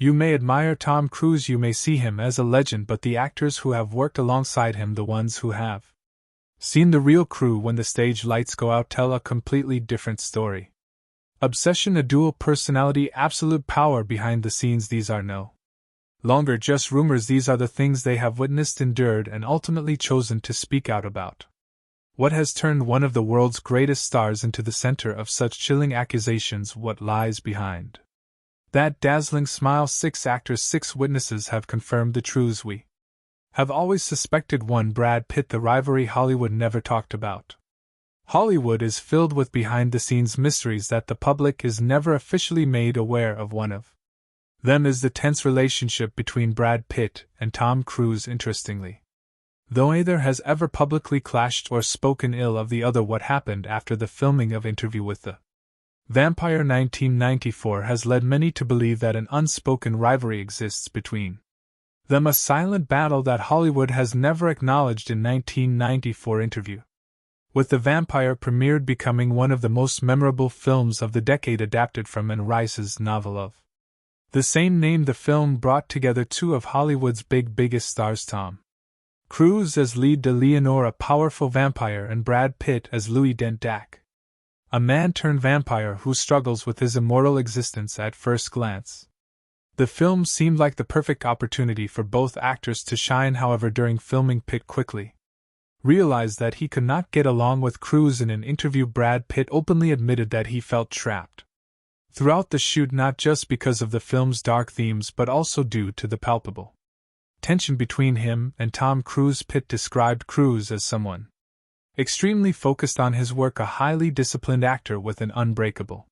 You may admire Tom Cruise, you may see him as a legend, but the actors who have worked alongside him, the ones who have seen the real crew when the stage lights go out, tell a completely different story. Obsession, a dual personality, absolute power behind the scenes. These are no longer just rumors, these are the things they have witnessed, endured, and ultimately chosen to speak out about. What has turned one of the world's greatest stars into the center of such chilling accusations? What lies behind that dazzling smile? 6 actors, 6 witnesses have confirmed the truths we have always suspected. 1. Brad Pitt. The rivalry Hollywood never talked about. Hollywood is filled with behind-the-scenes mysteries that the public is never officially made aware of. One of them is the tense relationship between Brad Pitt and Tom Cruise. Interestingly, though neither has ever publicly clashed or spoken ill of the other, what happened after the filming of Interview with the Vampire 1994 has led many to believe that an unspoken rivalry exists between them, a silent battle that Hollywood has never acknowledged. In 1994, Interview with the Vampire premiered, becoming one of the most memorable films of the decade, adapted from Anne Rice's novel of the same name. The film brought together 2 of Hollywood's biggest stars, Tom Cruise as lead de Leonor, a powerful vampire, and Brad Pitt as Louis Dent-Dac, a man-turned-vampire who struggles with his immortal existence. At first glance, the film seemed like the perfect opportunity for both actors to shine. However, during filming, Pitt quickly realized that he could not get along with Cruise. In an interview, Brad Pitt openly admitted that he felt trapped throughout the shoot, not just because of the film's dark themes but also due to the palpable tension between him and Tom Cruise. Pitt described Cruise as someone extremely focused on his work, a highly disciplined actor with an unbreakable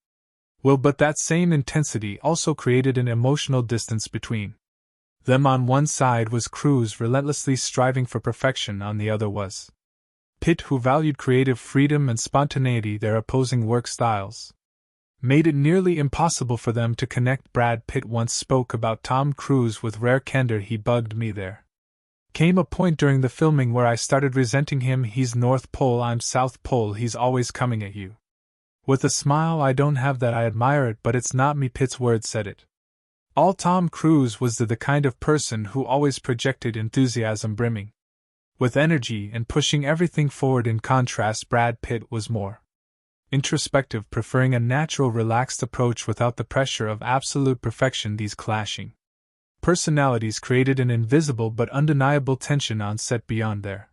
will, but that same intensity also created an emotional distance between them. On one side was Cruise, relentlessly striving for perfection; on the other was Pitt, who valued creative freedom and spontaneity. Their opposing work styles made it nearly impossible for them to connect. Brad Pitt once spoke about Tom Cruise with rare candor. He bugged me. There came a point during the filming where I started resenting him. He's North Pole, I'm South Pole, he's always coming at you with a smile. I don't have that, I admire it, but it's not me. Pitt's words said it all. Tom Cruise was the kind of person who always projected enthusiasm, brimming with energy and pushing everything forward. In contrast, Brad Pitt was more introspective, preferring a natural, relaxed approach without the pressure of absolute perfection. These clashing personalities created an invisible but undeniable tension on set. Beyond their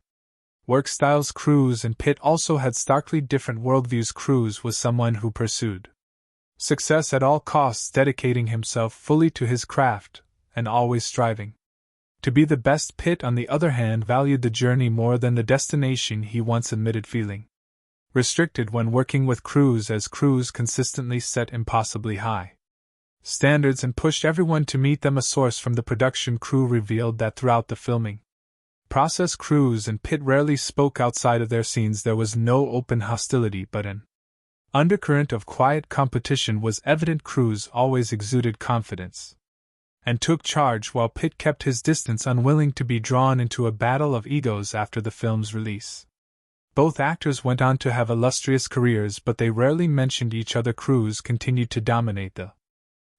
work styles, Cruise and Pitt also had starkly different worldviews. Cruise was someone who pursued success at all costs, dedicating himself fully to his craft, and always striving to be the best. Pitt, on the other hand, valued the journey more than the destination. He once admitted feeling restricted when working with Cruise, as Cruise consistently set impossibly high standards and pushed everyone to meet them. A source from the production crew revealed that throughout the filming process, Cruise and Pitt rarely spoke outside of their scenes. There was no open hostility, but an undercurrent of quiet competition was evident. Cruise always exuded confidence and took charge, while Pitt kept his distance, unwilling to be drawn into a battle of egos. After the film's release, both actors went on to have illustrious careers, but they rarely mentioned each other. Cruise continued to dominate the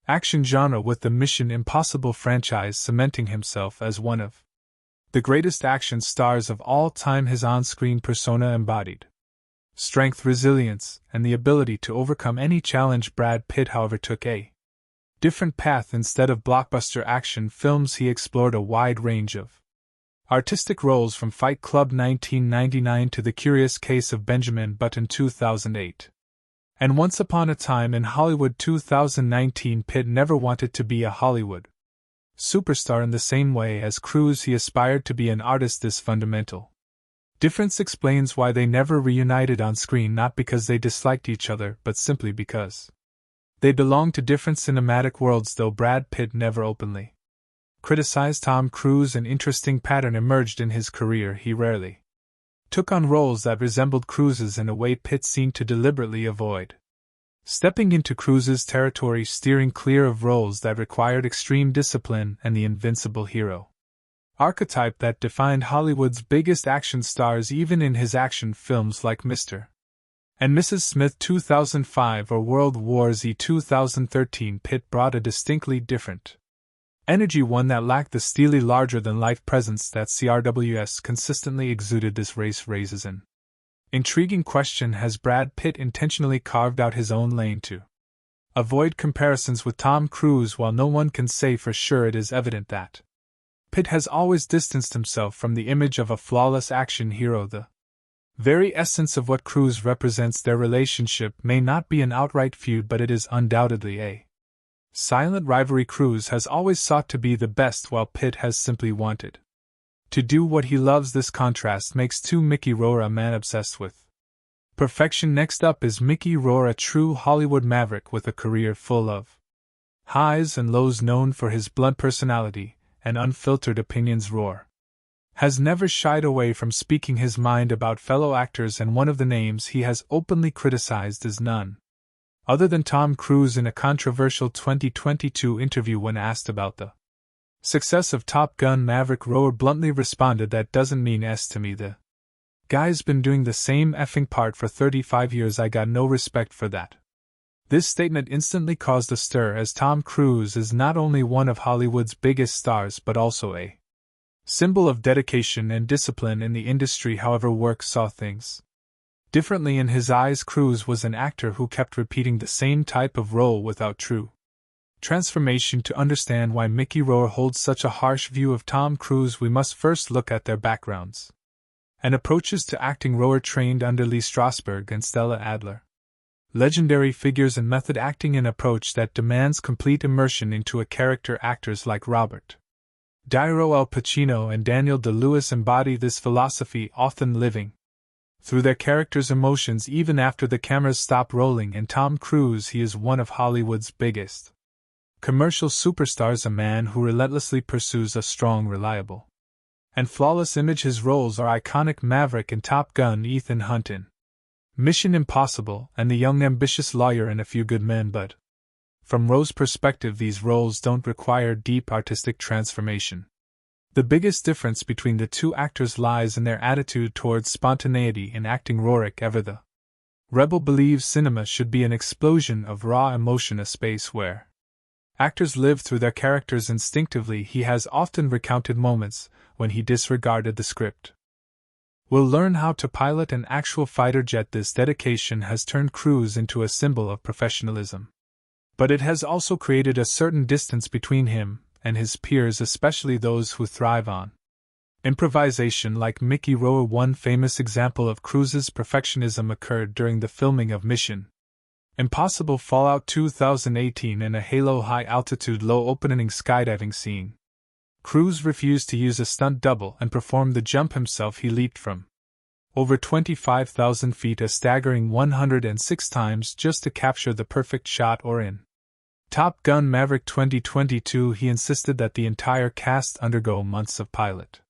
action genre with the Mission Impossible franchise, cementing himself as one of the greatest action stars of all time. His on-screen persona embodied strength, resilience, and the ability to overcome any challenge. Brad Pitt, however, took a different path. Instead of blockbuster action films, he explored a wide range of artistic roles, from Fight Club 1999 to The Curious Case of Benjamin Button 2008. And Once Upon a Time in Hollywood 2019. Pitt never wanted to be a Hollywood superstar in the same way as Cruise. He aspired to be an artist. This fundamental difference explains why they never reunited on screen, not because they disliked each other, but simply because they belonged to different cinematic worlds. Though Brad Pitt never openly criticized Tom Cruise, an interesting pattern emerged in his career. He rarely took on roles that resembled Cruise's in a way Pitt seemed to deliberately avoid stepping into Cruise's territory, steering clear of roles that required extreme discipline and the invincible hero archetype that defined Hollywood's biggest action stars. Even in his action films like Mr. and Mrs. Smith 2005 or World War Z 2013, Pitt brought a distinctly different Energy, one that lacked the steely larger-than-life presence that CRWS consistently exuded. This race raises an intriguing question: has Brad Pitt intentionally carved out his own lane to avoid comparisons with Tom Cruise? While no one can say for sure, it is evident that Pitt has always distanced himself from the image of a flawless action hero. The very essence of what Cruise represents. Their relationship may not be an outright feud, but it is undoubtedly a silent rivalry. Cruise has always sought to be the best, while Pitt has simply wanted to do what he loves. This contrast makes Mickey Rourke a man obsessed with perfection. Next up is Mickey Rourke, a true Hollywood maverick with a career full of highs and lows. Known for his blunt personality and unfiltered opinions, Rourke has never shied away from speaking his mind about fellow actors, and one of the names he has openly criticized is none other than Tom Cruise. In a controversial 2022 interview, when asked about the success of Top Gun Maverick, Rourke bluntly responded, "That doesn't mean S to me. The guy's been doing the same effing part for 35 years. I got no respect for that." This statement instantly caused a stir, as Tom Cruise is not only one of Hollywood's biggest stars but also a symbol of dedication and discipline in the industry. However, Rourke saw things differently. In his eyes, Cruise was an actor who kept repeating the same type of role without true transformation. To understand why Mickey Rourke holds such a harsh view of Tom Cruise, we must first look at their backgrounds and approaches to acting. Rourke trained under Lee Strasberg and Stella Adler, legendary figures in method acting, an approach that demands complete immersion into a character. Actors like Robert De Niro, Al Pacino, and Daniel Day-Lewis embody this philosophy, often living through their characters' emotions even after the cameras stop rolling. And Tom Cruise, he is one of Hollywood's biggest commercial superstars, a man who relentlessly pursues a strong, reliable, and flawless image. His roles are iconic: Maverick in Top Gun, Ethan Hunt in Mission Impossible, and the young ambitious lawyer in A Few Good Men. But from Rourke's perspective, these roles don't require deep artistic transformation. The biggest difference between the two actors lies in their attitude towards spontaneity in acting. Rourke, ever the rebel, believes cinema should be an explosion of raw emotion, a space where actors live through their characters instinctively. He has often recounted moments when he disregarded the script. Will learn how to pilot an actual fighter jet. This dedication has turned Cruise into a symbol of professionalism. But it has also created a certain distance between him and his peers, especially those who thrive on improvisation like Mickey Rourke. One famous example of Cruise's perfectionism occurred during the filming of Mission Impossible Fallout 2018 in a Halo high-altitude, low-opening skydiving scene. Cruise refused to use a stunt double and performed the jump himself. He leaped from over 25,000 feet, a staggering 106 times, just to capture the perfect shot. Or in Top Gun Maverick 2022, he insisted that the entire cast undergo months of pilot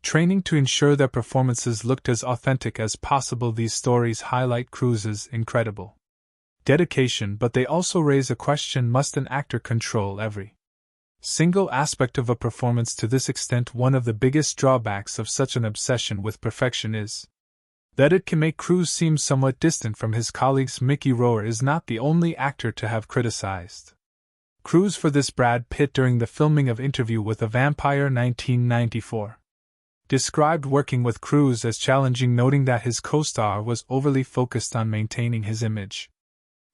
training to ensure their performances looked as authentic as possible. These stories highlight Cruise's incredible dedication, but they also raise a question: must an actor control every single aspect of a performance to this extent? One of the biggest drawbacks of such an obsession with perfection is that it can make Cruise seem somewhat distant from his colleagues. Mickey Rourke is not the only actor to have criticized Cruise for this. Brad Pitt, during the filming of Interview with a Vampire 1994, described working with Cruise as challenging, noting that his co-star was overly focused on maintaining his image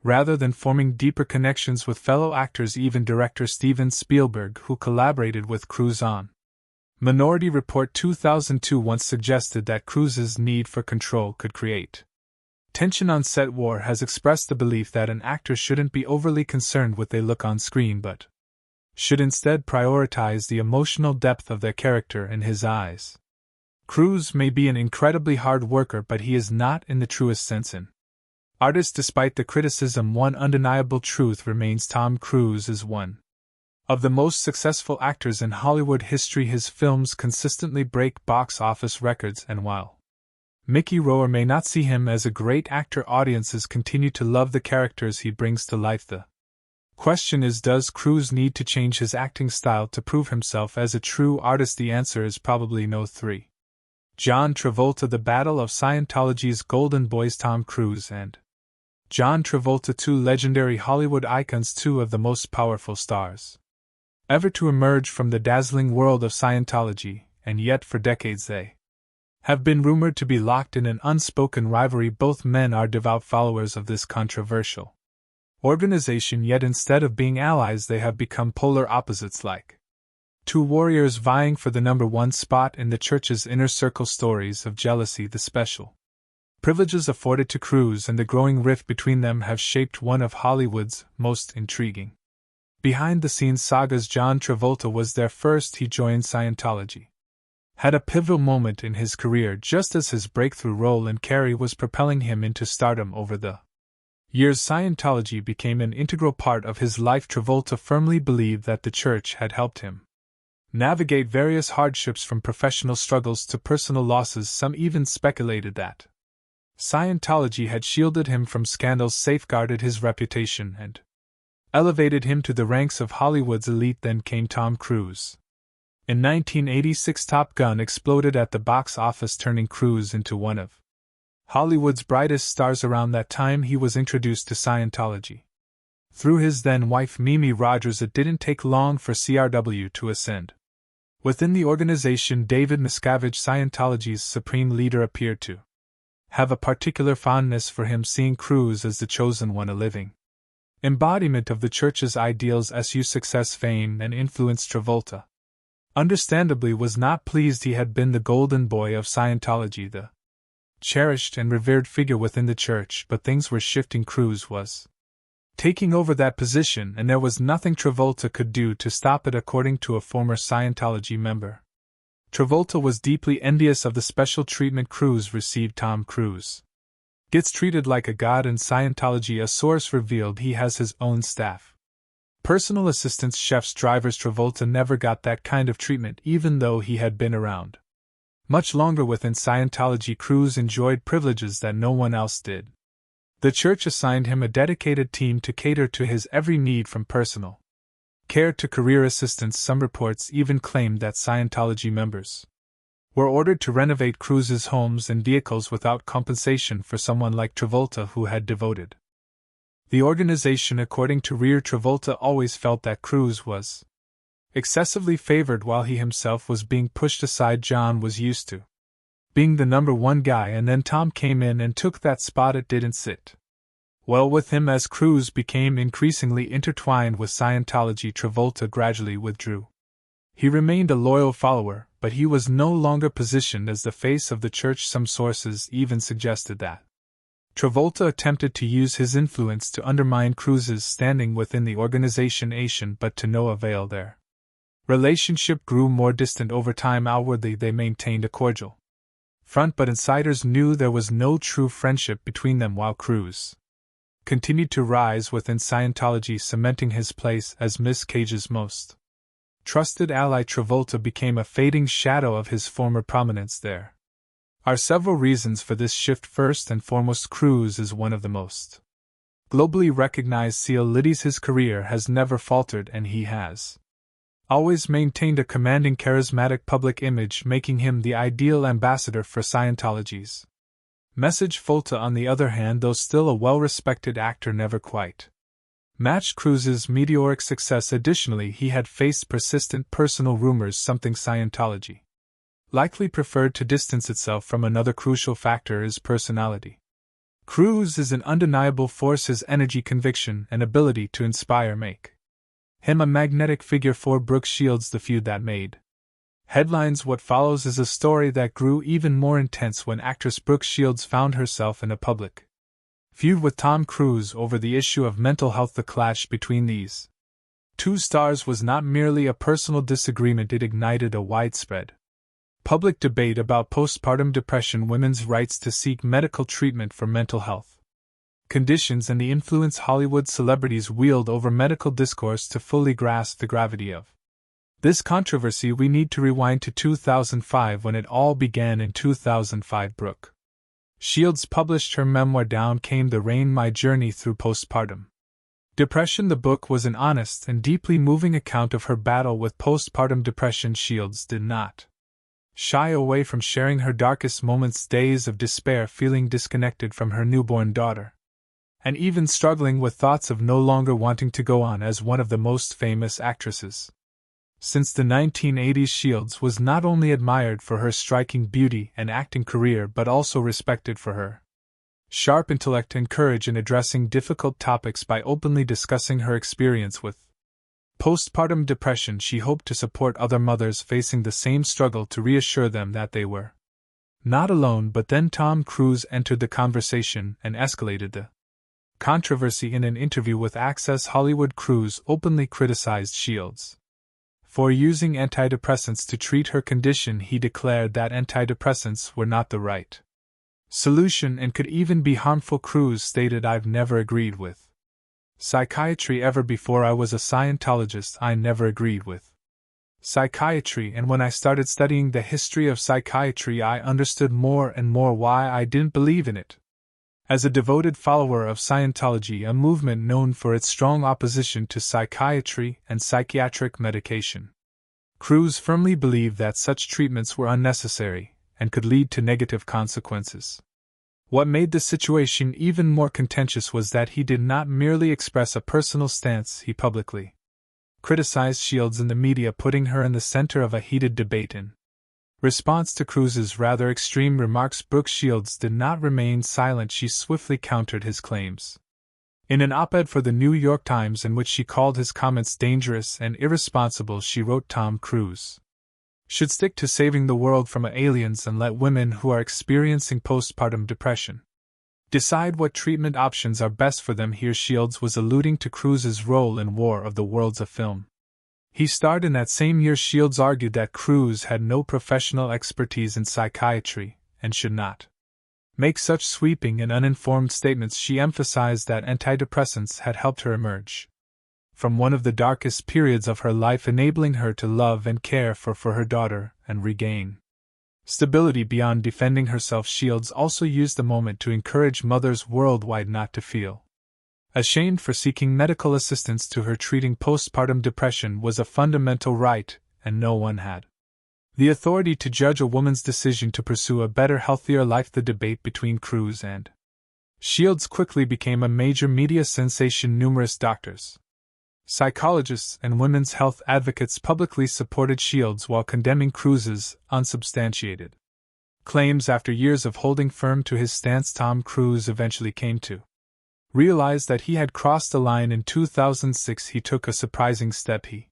rather than forming deeper connections with fellow actors. Even director Steven Spielberg, who collaborated with Cruise on Minority Report 2002, once suggested that Cruise's need for control could create tension on set. Rourke has expressed the belief that an actor shouldn't be overly concerned with their look on screen, but should instead prioritize the emotional depth of their character. In his eyes, Cruise may be an incredibly hard worker, but he is not in the truest sense an artist. Despite the criticism, one undeniable truth remains: Tom Cruise is one of the most successful actors in Hollywood history. His films consistently break box office records, and while Mickey Rourke may not see him as a great actor, audiences continue to love the characters he brings to life. The question is, does Cruise need to change his acting style to prove himself as a true artist? The answer is probably no. 3. John Travolta. The Battle of Scientology's Golden Boys. Tom Cruise and John Travolta, two legendary Hollywood icons, two of the most powerful stars ever to emerge from the dazzling world of Scientology, and yet for decades they have been rumored to be locked in an unspoken rivalry. Both men are devout followers of this controversial organization, yet instead of being allies they have become polar opposites, like two warriors vying for the number one spot in the church's inner circle. Stories of jealousy, the special privileges afforded to Cruz, and the growing rift between them have shaped one of Hollywood's most intriguing behind-the-scenes sagas. John Travolta was there first. He joined Scientology, had a pivotal moment in his career just as his breakthrough role in Carrie was propelling him into stardom. Over the years, Scientology became an integral part of his life. Travolta firmly believed that the church had helped him navigate various hardships, from professional struggles to personal losses. Some even speculated that Scientology had shielded him from scandals, safeguarded his reputation, and elevated him to the ranks of Hollywood's elite. Then came Tom Cruise. In 1986, Top Gun exploded at the box office, turning Cruise into one of Hollywood's brightest stars. Around that time, he was introduced to Scientology through his then-wife Mimi Rogers. It didn't take long for CRW to ascend within the organization. David Miscavige, Scientology's supreme leader, appeared to have a particular fondness for him, seeing Cruise as the chosen one, a living embodiment of the church's ideals. Success, fame, and influence. Travolta understandably was not pleased. He had been the golden boy of Scientology, the cherished and revered figure within the church, but things were shifting. Cruise was taking over that position, and there was nothing Travolta could do to stop it. According to a former Scientology member, Travolta was deeply envious of the special treatment Cruise received. Tom Cruise gets treated like a god in Scientology, a source revealed. He has his own staff, personal assistants, chefs, drivers. Travolta never got that kind of treatment, even though he had been around much longer within Scientology. Cruise enjoyed privileges that no one else did. The church assigned him a dedicated team to cater to his every need, from personal care to career assistance. Some reports even claimed that Scientology members were ordered to renovate Cruise's homes and vehicles without compensation for someone like Travolta, who had devoted the organization. According to Rear, Travolta always felt that Cruise was excessively favored while he himself was being pushed aside. John was used to being the number one guy, and then Tom came in and took that spot. It didn't sit well with him. As Cruise became increasingly intertwined with Scientology, Travolta gradually withdrew. He remained a loyal follower, but he was no longer positioned as the face of the church. Some sources even suggested that Travolta attempted to use his influence to undermine Cruise's standing within the organization, but to no avail. Their relationship grew more distant over time. Outwardly, they maintained a cordial front, but insiders knew there was no true friendship between them. While Cruise continued to rise within Scientology, cementing his place as Miss Cage's most trusted ally, Travolta became a fading shadow of his former prominence. There are several reasons for this shift. First and foremost, Cruise is one of the most globally recognized celebrities. His career has never faltered, and he has always maintained a commanding, charismatic public image, making him the ideal ambassador for Scientology's message. Travolta, on the other hand, though still a well-respected actor, never quite matched Cruise's meteoric success. Additionally, he had faced persistent personal rumors, something Scientology likely preferred to distance itself from. Another crucial factor is personality. Cruise is an undeniable force. His energy, conviction, and ability to inspire make him a magnetic figure for Brooke Shields. The feud that made headlines. What follows is a story that grew even more intense when actress Brooke Shields found herself in a public feud with Tom Cruise over the issue of mental health. The clash between these two stars was not merely a personal disagreement, it ignited a widespread public debate about postpartum depression, women's rights to seek medical treatment for mental health conditions, and the influence Hollywood celebrities wield over medical discourse. To fully grasp the gravity of this controversy, we need to rewind to 2005, when it all began. In 2005, Brooke Shields published her memoir, Down Came the Rain: My Journey Through Postpartum Depression. The book was an honest and deeply moving account of her battle with postpartum depression. Shields did not shy away from sharing her darkest moments, days of despair, feeling disconnected from her newborn daughter, and even struggling with thoughts of no longer wanting to go on as one of the most famous actresses Since the 1980s, Shields was not only admired for her striking beauty and acting career but also respected for her sharp intellect and courage in addressing difficult topics. By openly discussing her experience with postpartum depression, she hoped to support other mothers facing the same struggle, to reassure them that they were not alone. But then Tom Cruise entered the conversation and escalated the controversy. In an interview with Access Hollywood, Cruise openly criticized Shields for using antidepressants to treat her condition. He declared that antidepressants were not the right solution and could even be harmful. Cruise stated, "I've never agreed with psychiatry ever before. I was a Scientologist. I never agreed with psychiatry, and when I started studying the history of psychiatry, I understood more and more why I didn't believe in it." As a devoted follower of Scientology, a movement known for its strong opposition to psychiatry and psychiatric medication, Cruise firmly believed that such treatments were unnecessary and could lead to negative consequences. What made the situation even more contentious was that he did not merely express a personal stance, he publicly criticized Shields in the media, putting her in the center of a heated debate. In response to Cruise's rather extreme remarks, Brooke Shields did not remain silent. She swiftly countered his claims. In an op-ed for the New York Times in which she called his comments dangerous and irresponsible, she wrote, "Tom Cruise should stick to saving the world from aliens and let women who are experiencing postpartum depression decide what treatment options are best for them." Here Shields was alluding to Cruise's role in War of the Worlds, a film he starred in that same year. Shields argued that Cruise had no professional expertise in psychiatry and should not make such sweeping and uninformed statements. She emphasized that antidepressants had helped her emerge from one of the darkest periods of her life, enabling her to love and care for her daughter and regain stability beyond defending herself. Shields also used the moment to encourage mothers worldwide not to feel ashamed for seeking medical assistance to her. Treating postpartum depression was a fundamental right, and no one had the authority to judge a woman's decision to pursue a better, healthier life. The debate between Cruise and Shields quickly became a major media sensation. Numerous doctors, psychologists, and women's health advocates publicly supported Shields while condemning Cruise's unsubstantiated claims. After years of holding firm to his stance, Tom Cruise eventually came to realize that he had crossed the line. In 2006, he took a surprising step. He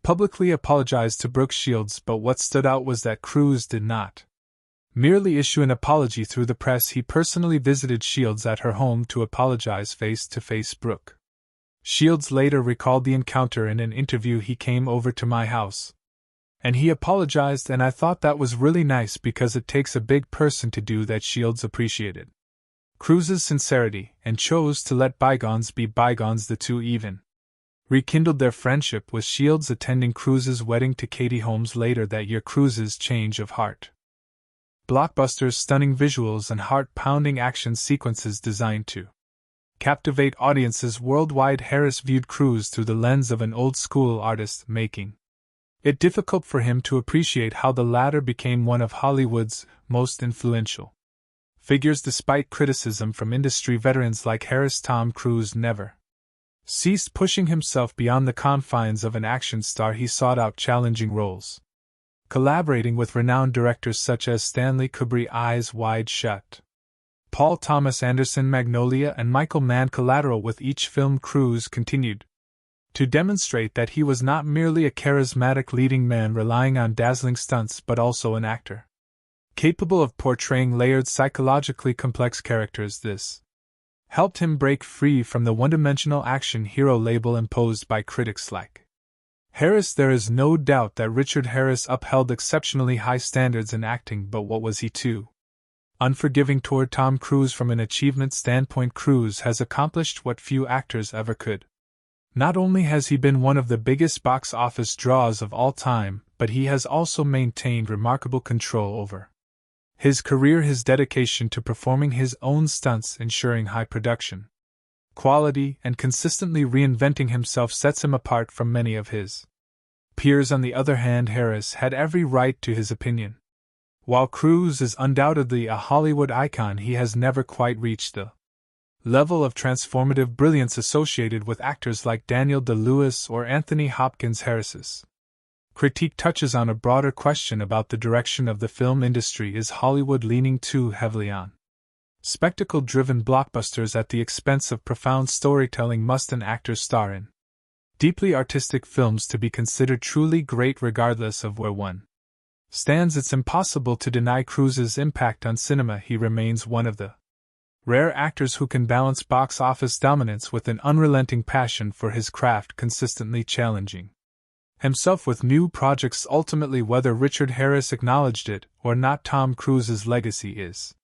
publicly apologized to Brooke Shields, but what stood out was that Cruise did not merely issue an apology through the press. He personally visited Shields at her home to apologize face-to-face. Brooke Shields later recalled the encounter in an interview. "He came over to my house and he apologized, and I thought that was really nice because it takes a big person to do that." Shields appreciated Cruise's sincerity and chose to let bygones be bygones. The two even rekindled their friendship, with Shields attending Cruise's wedding to Katie Holmes later that year. Cruise's change of heart, blockbusters, stunning visuals, and heart-pounding action sequences designed to captivate audiences worldwide. Harris viewed Cruise through the lens of an old-school artist, making it difficult for him to appreciate how the latter became one of Hollywood's most influential figures. Despite criticism from industry veterans like Harris, Tom Cruise never ceased pushing himself beyond the confines of an action star. He sought out challenging roles, collaborating with renowned directors such as Stanley Kubrick, Eyes Wide Shut, Paul Thomas Anderson, Magnolia, and Michael Mann. Collateral with each film, Cruise continued to demonstrate that he was not merely a charismatic leading man relying on dazzling stunts, but also an actor capable of portraying layered, psychologically complex characters. This helped him break free from the one-dimensional action hero label imposed by critics like Harris. There is no doubt that Richard Harris upheld exceptionally high standards in acting, but what was he too unforgiving toward Tom Cruise? From an achievement standpoint, Cruise has accomplished what few actors ever could. Not only has he been one of the biggest box office draws of all time, but he has also maintained remarkable control over his career. His dedication to performing his own stunts, ensuring high production quality, and consistently reinventing himself sets him apart from many of his peers. On the other hand, Harris had every right to his opinion. While Cruise is undoubtedly a Hollywood icon, he has never quite reached the level of transformative brilliance associated with actors like Daniel Day-Lewis or Anthony Hopkins. Harris's Critique touches on a broader question about the direction of the film industry. Is Hollywood leaning too heavily on spectacle-driven blockbusters at the expense of profound storytelling? Must an actor star in deeply artistic films to be considered truly great regardless of where one stands? It's impossible to deny Cruise's impact on cinema. He remains one of the rare actors who can balance box office dominance with an unrelenting passion for his craft, consistently challenging himself with new projects. Ultimately, whether Richard Harris acknowledged it or not, Tom Cruise's legacy is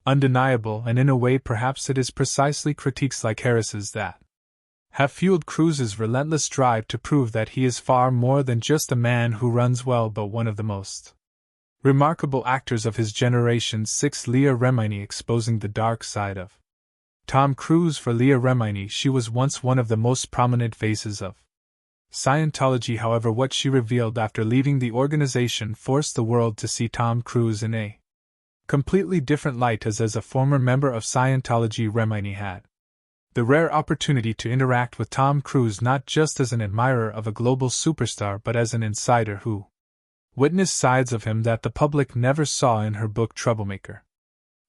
undeniable, and in a way perhaps it is precisely critiques like Harris's that have fueled Cruise's relentless drive to prove that he is far more than just a man who runs well, but one of the most remarkable actors of his generation. 6. Leah Remini exposing the dark side of Tom Cruise. For Leah Remini, she was once one of the most prominent faces of Scientology. However, what she revealed after leaving the organization forced the world to see Tom Cruise in a completely different light. As a former member of Scientology, Remini had the rare opportunity to interact with Tom Cruise not just as an admirer of a global superstar but as an insider who witnessed sides of him that the public never saw. In her book Troublemaker: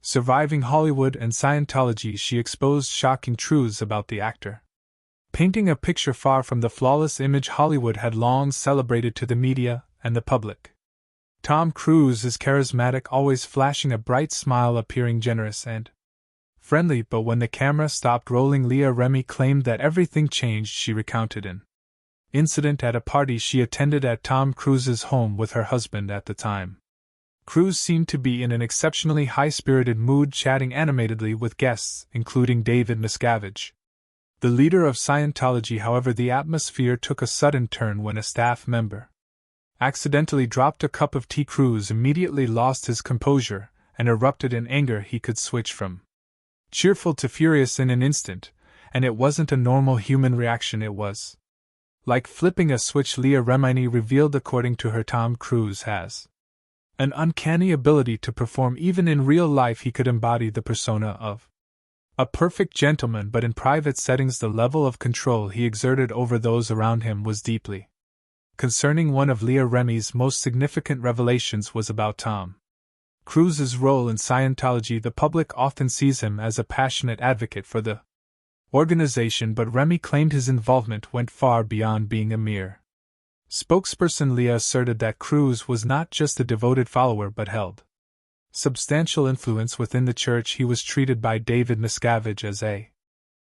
Surviving Hollywood and Scientology, she exposed shocking truths about the actor, painting a picture far from the flawless image Hollywood had long celebrated to the media and the public. Tom Cruise is charismatic, always flashing a bright smile, appearing generous and friendly, but when the camera stopped rolling, Leah Remini claimed that everything changed. She recounted an incident at a party she attended at Tom Cruise's home with her husband at the time. Cruise seemed to be in an exceptionally high-spirited mood, chatting animatedly with guests, including David Miscavige, the leader of Scientology. However, the atmosphere took a sudden turn when a staff member accidentally dropped a cup of tea. Cruise immediately lost his composure and erupted in anger. He could switch from cheerful to furious in an instant, and it wasn't a normal human reaction. It was like flipping a switch. Leah Remini revealed, according to her, Tom Cruise has an uncanny ability to perform even in real life. He could embody the persona of a perfect gentleman, but in private settings the level of control he exerted over those around him was deeply concerning. One of Leah Remini's most significant revelations was about Tom Cruise's role in Scientology. The public often sees him as a passionate advocate for the organization, but Remini claimed his involvement went far beyond being a mere spokesperson. Leah asserted that Cruise was not just a devoted follower but held substantial influence within the church. He was treated by David Miscavige as a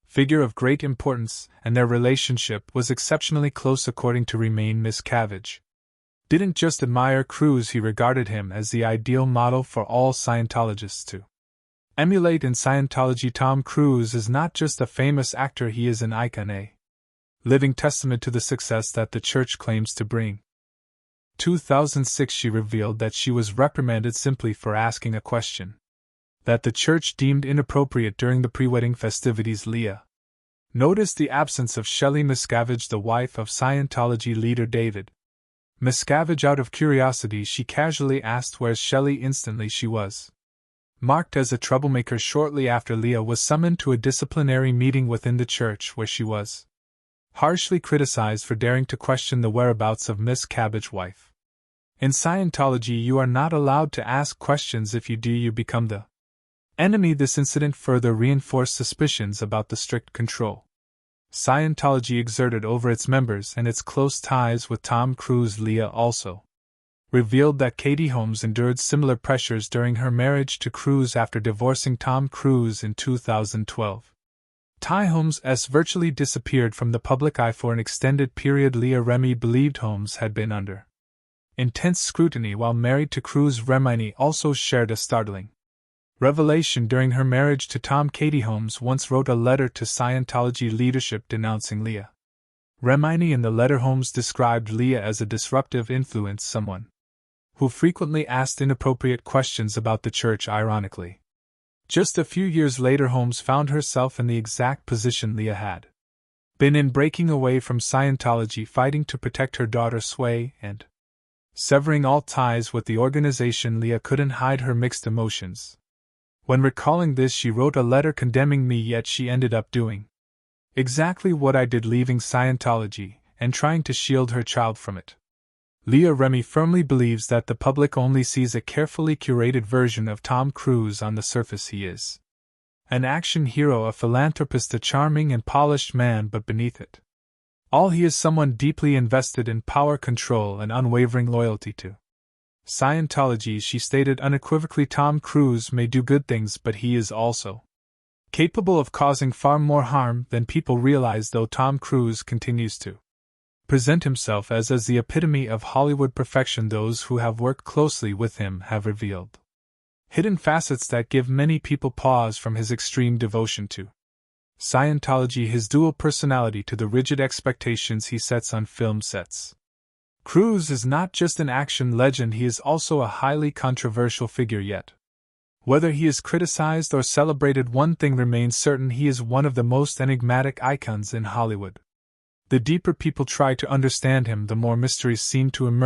figure of great importance, and their relationship was exceptionally close. According to Remini, Miscavige didn't just admire Cruise, he regarded him as the ideal model for all Scientologists to emulate. In Scientology, Tom Cruise is not just a famous actor, he is an icon, a living testament to the success that the church claims to bring. 2006, she revealed that she was reprimanded simply for asking a question that the church deemed inappropriate during the pre-wedding festivities. Leah noticed the absence of Shelley Miscavige, the wife of Scientology leader David Miscavige. Out of curiosity, she casually asked, "Where's Shelley?" Instantly she was marked as a troublemaker. Shortly after, Leah was summoned to a disciplinary meeting within the church where she was harshly criticized for daring to question the whereabouts of Miscavige's wife. In Scientology, you are not allowed to ask questions. If you do, you become the enemy. This incident further reinforced suspicions about the strict control Scientology exerted over its members and its close ties with Tom Cruise. Leah also revealed that Katie Holmes endured similar pressures during her marriage to Cruise after divorcing Tom Cruise in 2012. Holmes virtually disappeared from the public eye for an extended period. Leah Remini believed Holmes had been under intense scrutiny while married to Cruise. Remini also shared a startling revelation during her marriage to Tom. Katie Holmes once wrote a letter to Scientology leadership denouncing Leah Remini. In the letter, Holmes described Leah as a disruptive influence, someone who frequently asked inappropriate questions about the church. Ironically, just a few years later, Holmes found herself in the exact position Leah had been in, breaking away from Scientology, fighting to protect her daughter Sway, and severing all ties with the organization. Leah couldn't hide her mixed emotions. When recalling this, she wrote a letter condemning me, yet she ended up doing exactly what I did, leaving Scientology and trying to shield her child from it. Leah Remini firmly believes that the public only sees a carefully curated version of Tom Cruise. On the surface he is an action hero, a philanthropist, a charming and polished man, but beneath it all he is someone deeply invested in power, control, and unwavering loyalty to Scientology. She stated unequivocally, Tom Cruise may do good things, but he is also capable of causing far more harm than people realize. Though Tom Cruise continues to present himself as the epitome of Hollywood perfection, those who have worked closely with him have revealed hidden facets that give many people pause, from his extreme devotion to Scientology, his dual personality, to the rigid expectations he sets on film sets. Cruise is not just an action legend, he is also a highly controversial figure. Yet whether he is criticized or celebrated, one thing remains certain: he is one of the most enigmatic icons in Hollywood. The deeper people try to understand him, the more mysteries seem to emerge.